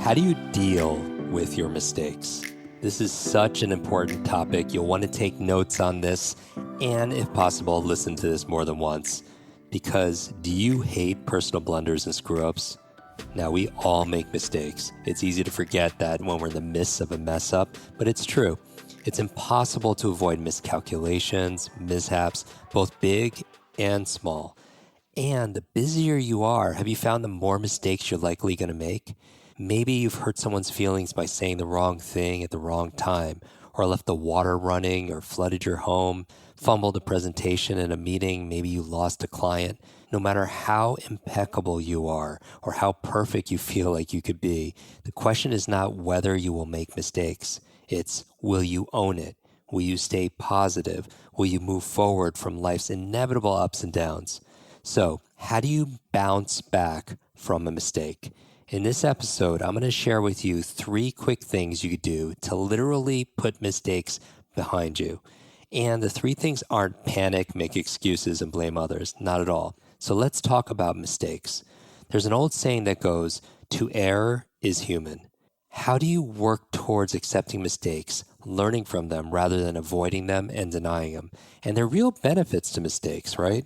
How do you deal with your mistakes? This is such an important topic. You'll want to take notes on this and, if possible, listen to this more than once. Because do you hate personal blunders and screw-ups? Now, we all make mistakes. It's easy to forget that when we're in the midst of a mess up, but it's true. It's impossible to avoid miscalculations, mishaps, both big and small. And the busier you are, have you found the more mistakes you're likely going to make? Maybe you've hurt someone's feelings by saying the wrong thing at the wrong time, or left the water running, or flooded your home, fumbled a presentation in a meeting, maybe you lost a client. No matter how impeccable you are, or how perfect you feel like you could be, the question is not whether you will make mistakes. It's, will you own it? Will you stay positive? Will you move forward from life's inevitable ups and downs? So, how do you bounce back from a mistake? In this episode, I'm going to share with you 3 quick things you could do to literally put mistakes behind you. And the 3 things aren't panic, make excuses, and blame others. Not at all. So let's talk about mistakes. There's an old saying that goes, to err is human. How do you work towards accepting mistakes, learning from them rather than avoiding them and denying them? And there are real benefits to mistakes, right?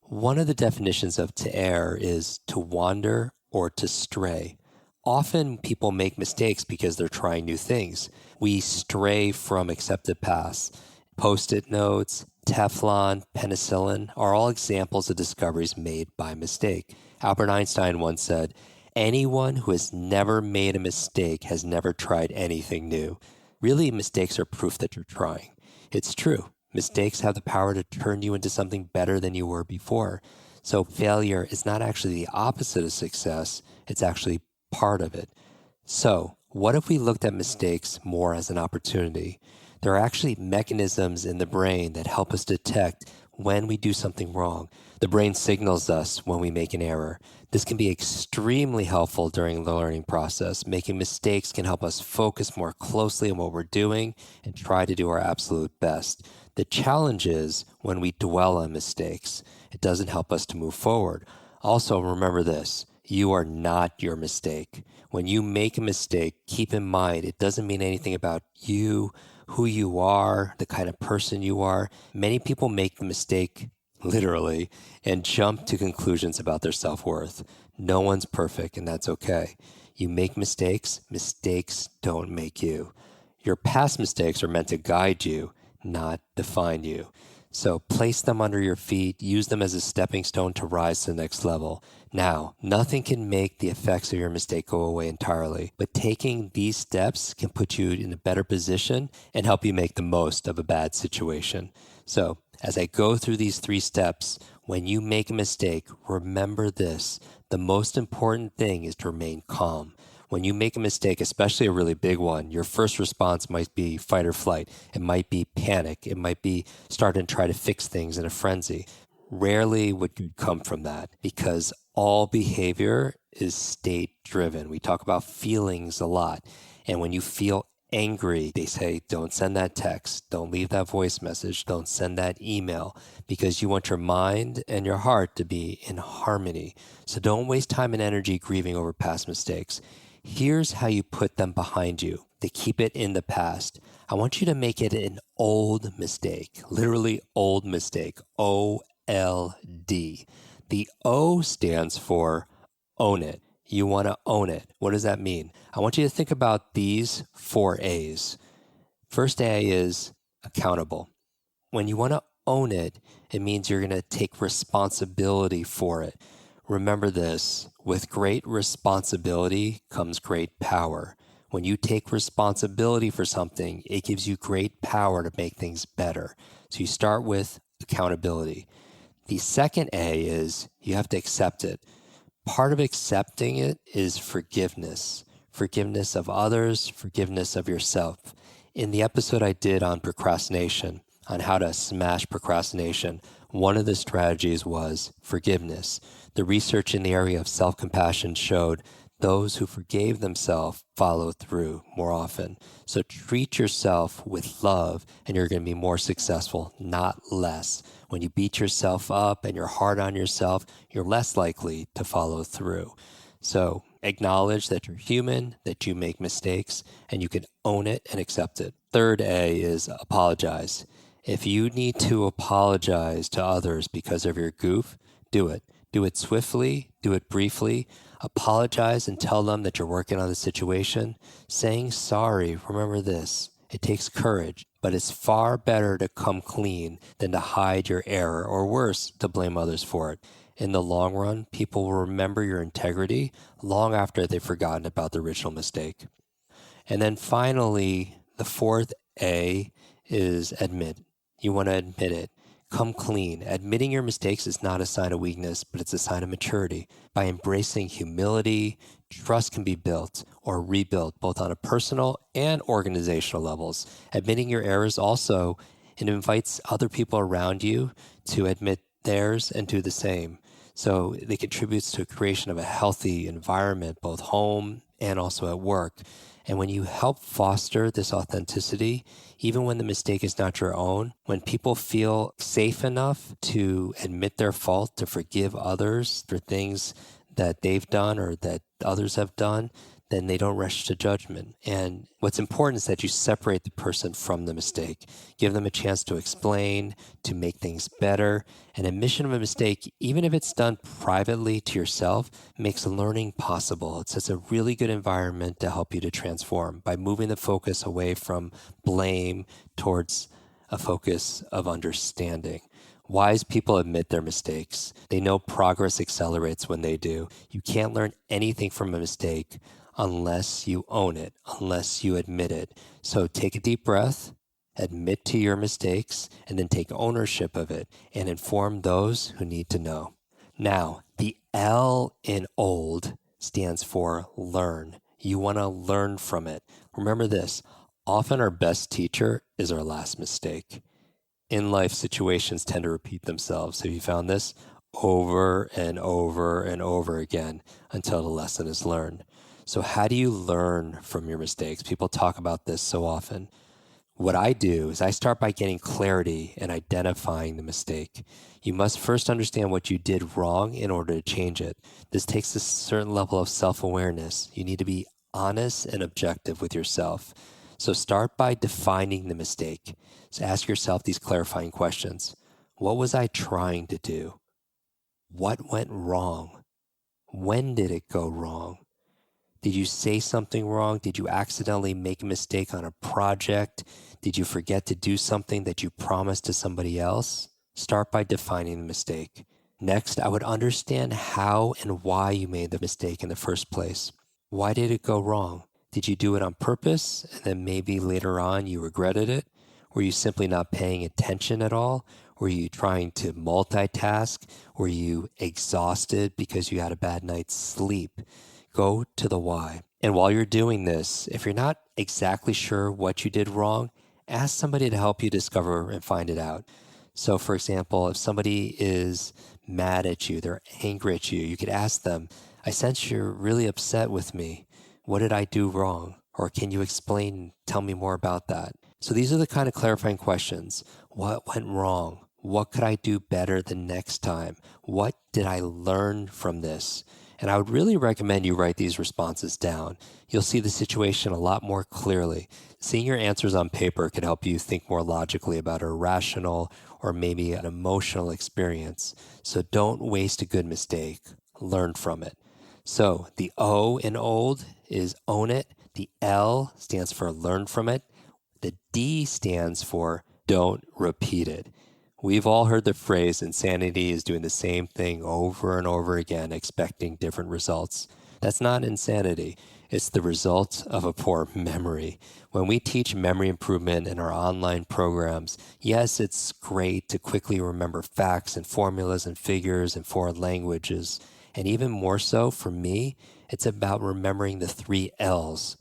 One of the definitions of to err is to wander or to stray. Often people make mistakes because they're trying new things. We stray from accepted paths. Post-it notes, Teflon, penicillin are all examples of discoveries made by mistake. Albert Einstein once said, anyone who has never made a mistake has never tried anything new. Really, mistakes are proof that you're trying. It's true. Mistakes have the power to turn you into something better than you were before. So failure is not actually the opposite of success. It's actually part of it. So what if we looked at mistakes more as an opportunity? There are actually mechanisms in the brain that help us detect when we do something wrong. The brain signals us when we make an error. This can be extremely helpful during the learning process. Making mistakes can help us focus more closely on what we're doing and try to do our absolute best. The challenge is when we dwell on mistakes. It doesn't help us to move forward. Also, remember this, you are not your mistake. When you make a mistake, keep in mind it doesn't mean anything about you, who you are, the kind of person you are. Many people make the mistake, literally, and jump to conclusions about their self-worth. No one's perfect, and that's okay. You make mistakes, mistakes don't make you. Your past mistakes are meant to guide you, not define you. So place them under your feet, use them as a stepping stone to rise to the next level. Now, nothing can make the effects of your mistake go away entirely, but taking these steps can put you in a better position and help you make the most of a bad situation. So, as I go through these 3 steps, when you make a mistake, remember this. The most important thing is to remain calm. When you make a mistake, especially a really big one, your first response might be fight or flight. It might be panic. It might be starting to try to fix things in a frenzy. Rarely would good come from that because all behavior is state driven. We talk about feelings a lot. And when you feel angry, they say, don't send that text, don't leave that voice message, don't send that email, because you want your mind and your heart to be in harmony. So don't waste time and energy grieving over past mistakes. Here's how you put them behind you, to keep it in the past. I want you to make it an old mistake, literally old mistake, O-L-D. The O stands for own it. You want to own it. What does that mean? I want you to think about these 4 A's. First A is accountable. When you want to own it, it means you're going to take responsibility for it. Remember this, with great responsibility comes great power. When you take responsibility for something, it gives you great power to make things better. So you start with accountability. The second A is you have to accept it. Part of accepting it is forgiveness. Forgiveness of others, forgiveness of yourself. In the episode I did on procrastination, on how to smash procrastination, one of the strategies was forgiveness. The research in the area of self-compassion showed those who forgave themselves follow through more often. So treat yourself with love and you're going to be more successful, not less. When you beat yourself up and you're hard on yourself, you're less likely to follow through. So Acknowledge that you're human, that you make mistakes, and you can own it and accept it. Third A is apologize. If you need to apologize to others because of your goof, do it. Do it swiftly, do it briefly. Apologize and tell them that you're working on the situation. Saying sorry, remember this, it takes courage, but it's far better to come clean than to hide your error, or worse, to blame others for it. In the long run, people will remember your integrity long after they've forgotten about the original mistake. And then finally, the fourth A is admit. You want to admit it. Come clean. Admitting your mistakes is not a sign of weakness, but it's a sign of maturity. By embracing humility, trust can be built or rebuilt, both on a personal and organizational levels. Admitting your errors also, it invites other people around you to admit theirs and do the same. So it contributes to a creation of a healthy environment, both home and also at work. And when you help foster this authenticity, even when the mistake is not your own, when people feel safe enough to admit their fault, to forgive others for things that they've done or that others have done, then they don't rush to judgment. And what's important is that you separate the person from the mistake. Give them a chance to explain, to make things better. An admission of a mistake, even if it's done privately to yourself, makes learning possible. It sets a really good environment to help you to transform by moving the focus away from blame towards a focus of understanding. Wise people admit their mistakes. They know progress accelerates when they do. You can't learn anything from a mistake unless you own it, unless you admit it. So take a deep breath, admit to your mistakes, and then take ownership of it and inform those who need to know. Now, the L in old stands for learn. You want to learn from it. Remember this, often our best teacher is our last mistake. In life, situations tend to repeat themselves. Have you found this? Over and over and over again until the lesson is learned. So how do you learn from your mistakes? People talk about this so often. What I do is I start by getting clarity and identifying the mistake. You must first understand what you did wrong in order to change it. This takes a certain level of self-awareness. You need to be honest and objective with yourself. So start by defining the mistake. So ask yourself these clarifying questions. What was I trying to do? What went wrong? When did it go wrong? Did you say something wrong? Did you accidentally make a mistake on a project? Did you forget to do something that you promised to somebody else? Start by defining the mistake. Next, I would understand how and why you made the mistake in the first place. Why did it go wrong? Did you do it on purpose and then maybe later on you regretted it? Were you simply not paying attention at all? Were you trying to multitask? Were you exhausted because you had a bad night's sleep? Go to the why. And while you're doing this, if you're not exactly sure what you did wrong, ask somebody to help you discover and find it out. So for example, if somebody is mad at you, they're angry at you, you could ask them, I sense you're really upset with me. What did I do wrong? Or can you explain, tell me more about that? So these are the kind of clarifying questions. What went wrong? What could I do better the next time? What did I learn from this? And I would really recommend you write these responses down. You'll see the situation a lot more clearly. Seeing your answers on paper can help you think more logically about a rational or maybe an emotional experience. So don't waste a good mistake. Learn from it. So the O in old is own it. The L stands for learn from it. The D stands for don't repeat it. We've all heard the phrase insanity is doing the same thing over and over again, expecting different results. That's not insanity. It's the result of a poor memory. When we teach memory improvement in our online programs, yes, it's great to quickly remember facts and formulas and figures and foreign languages. And even more so for me, it's about remembering the 3 L's: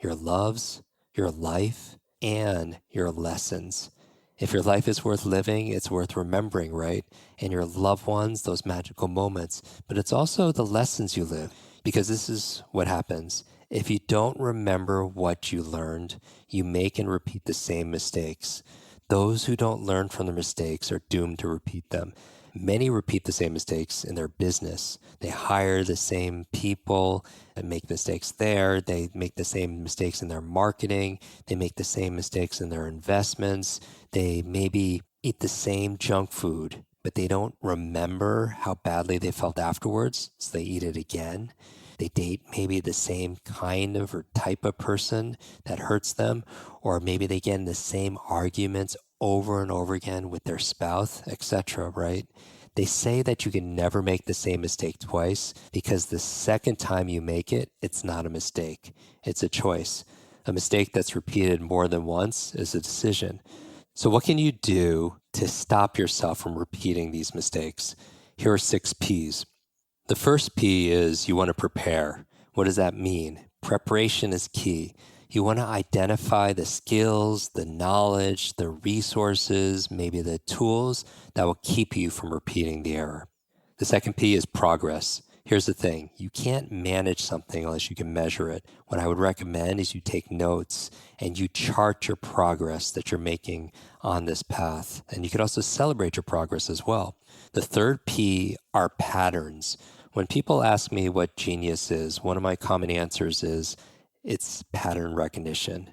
your loves, your life, and your lessons. If your life is worth living, it's worth remembering, right? And your loved ones, those magical moments. But it's also the lessons you live, because this is what happens. If you don't remember what you learned, you make and repeat the same mistakes. Those who don't learn from their mistakes are doomed to repeat them. Many repeat the same mistakes in their business. They hire the same people and make mistakes there. They make the same mistakes in their marketing. They make the same mistakes in their investments. They maybe eat the same junk food, but they don't remember how badly they felt afterwards, so they eat it again. They date maybe the same kind of or type of person that hurts them, or maybe they get in the same arguments over and over again with their spouse, etc., right? They say that you can never make the same mistake twice because the second time you make it, it's not a mistake. It's a choice. A mistake that's repeated more than once is a decision. So what can you do to stop yourself from repeating these mistakes? Here are 6 P's. The first P is you want to prepare. What does that mean? Preparation is key. You want to identify the skills, the knowledge, the resources, maybe the tools that will keep you from repeating the error. The second P is progress. Here's the thing. You can't manage something unless you can measure it. What I would recommend is you take notes and you chart your progress that you're making on this path. And you could also celebrate your progress as well. The third P are patterns. When people ask me what genius is, one of my common answers is it's pattern recognition.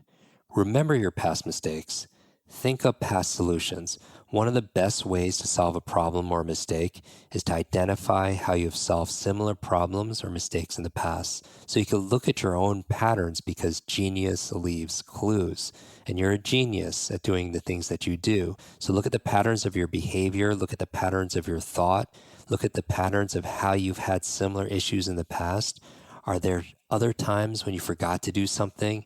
Remember your past mistakes. Think of past solutions. One of the best ways to solve a problem or a mistake is to identify how you've solved similar problems or mistakes in the past. So you can look at your own patterns because genius leaves clues. And you're a genius at doing the things that you do. So look at the patterns of your behavior, look at the patterns of your thought, look at the patterns of how you've had similar issues in the past. Are there other times when you forgot to do something?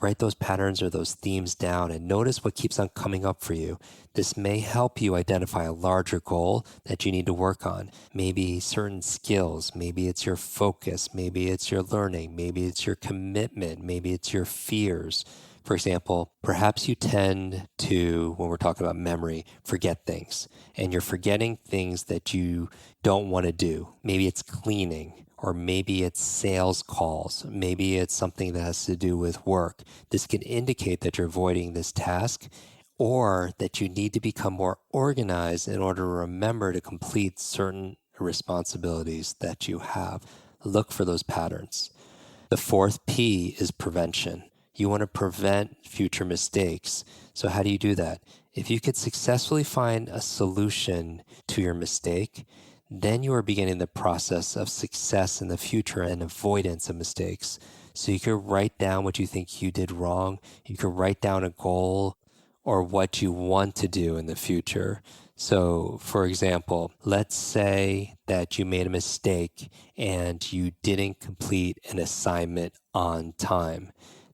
Write those patterns or those themes down and notice what keeps on coming up for you. This may help you identify a larger goal that you need to work on. Maybe certain skills, maybe it's your focus, maybe it's your learning, maybe it's your commitment, maybe it's your fears. For example, perhaps you tend to, when we're talking about memory, forget things. And you're forgetting things that you don't want to do. Maybe it's cleaning, or maybe it's sales calls. Maybe it's something that has to do with work. This can indicate that you're avoiding this task or that you need to become more organized in order to remember to complete certain responsibilities that you have. Look for those patterns. The fourth P is prevention. You want to prevent future mistakes. So how do you do that? If you could successfully find a solution to your mistake, then you are beginning the process of success in the future and avoidance of mistakes. So you could write down what you think you did wrong. You could write down a goal or what you want to do in the future. So, for example, let's say that you made a mistake and you didn't complete an assignment on time.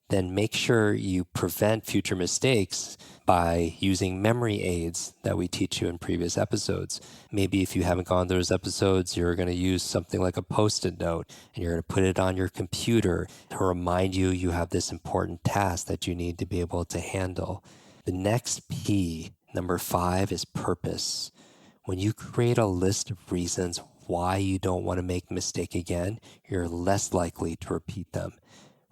Then make sure you prevent future mistakes by using memory aids that we teach you in previous episodes. Maybe if you haven't gone through those episodes, you're going to use something like a Post-it note and you're going to put it on your computer to remind you you have this important task that you need to be able to handle. The next P, number 5, is purpose. When you create a list of reasons why you don't want to make a mistake again, you're less likely to repeat them.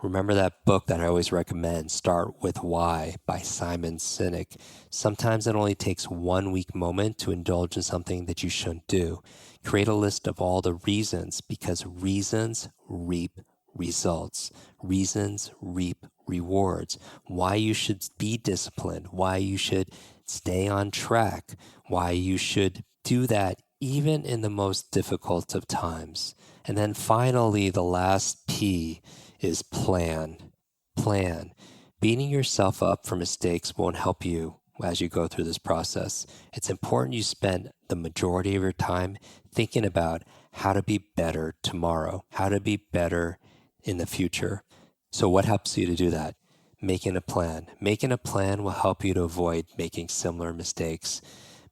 Remember that book that I always recommend, Start With Why by Simon Sinek. Sometimes it only takes 1 weak moment to indulge in something that you shouldn't do. Create a list of all the reasons because reasons reap results. Reasons reap rewards. Why you should be disciplined, why you should stay on track, why you should do that even in the most difficult of times. And then finally, the last P is plan. Plan. Beating yourself up for mistakes won't help you as you go through this process. It's important you spend the majority of your time thinking about how to be better tomorrow, how to be better in the future. So what helps you to do that? Making a plan. Making a plan will help you to avoid making similar mistakes.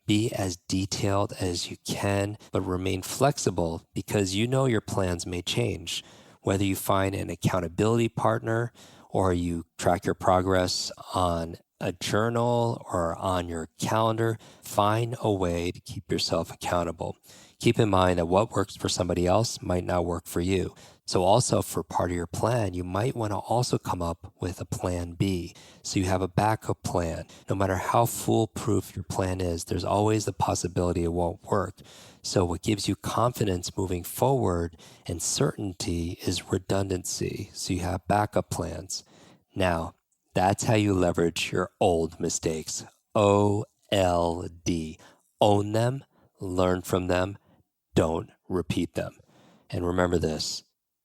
Be as detailed as you can, but remain flexible because you know your plans may change. Whether you find an accountability partner or you track your progress on a journal or on your calendar, find a way to keep yourself accountable. Keep in mind that what works for somebody else might not work for you. So also for part of your plan, you might want to also come up with a plan B. So you have a backup plan. No matter how foolproof your plan is, there's always the possibility it won't work. So what gives you confidence moving forward and certainty is redundancy. So you have backup plans. Now, that's how you leverage your old mistakes. OLD. Own them, learn from them, don't repeat them. And remember this,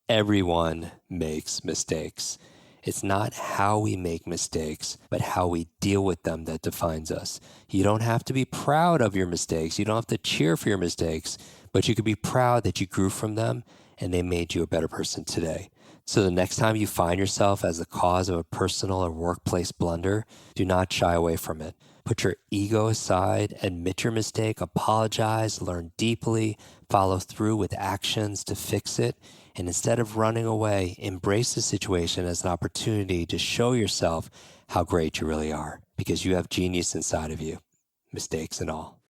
everyone makes mistakes. It's not how we make mistakes, but how we deal with them that defines us. You don't have to be proud of your mistakes. You don't have to cheer for your mistakes, but you could be proud that you grew from them and they made you a better person today. So the next time you find yourself as the cause of a personal or workplace blunder, do not shy away from it. Put your ego aside, admit your mistake, apologize, learn deeply, follow through with actions to fix it, and instead of running away, embrace the situation as an opportunity to show yourself how great you really are, because you have genius inside of you, mistakes and all.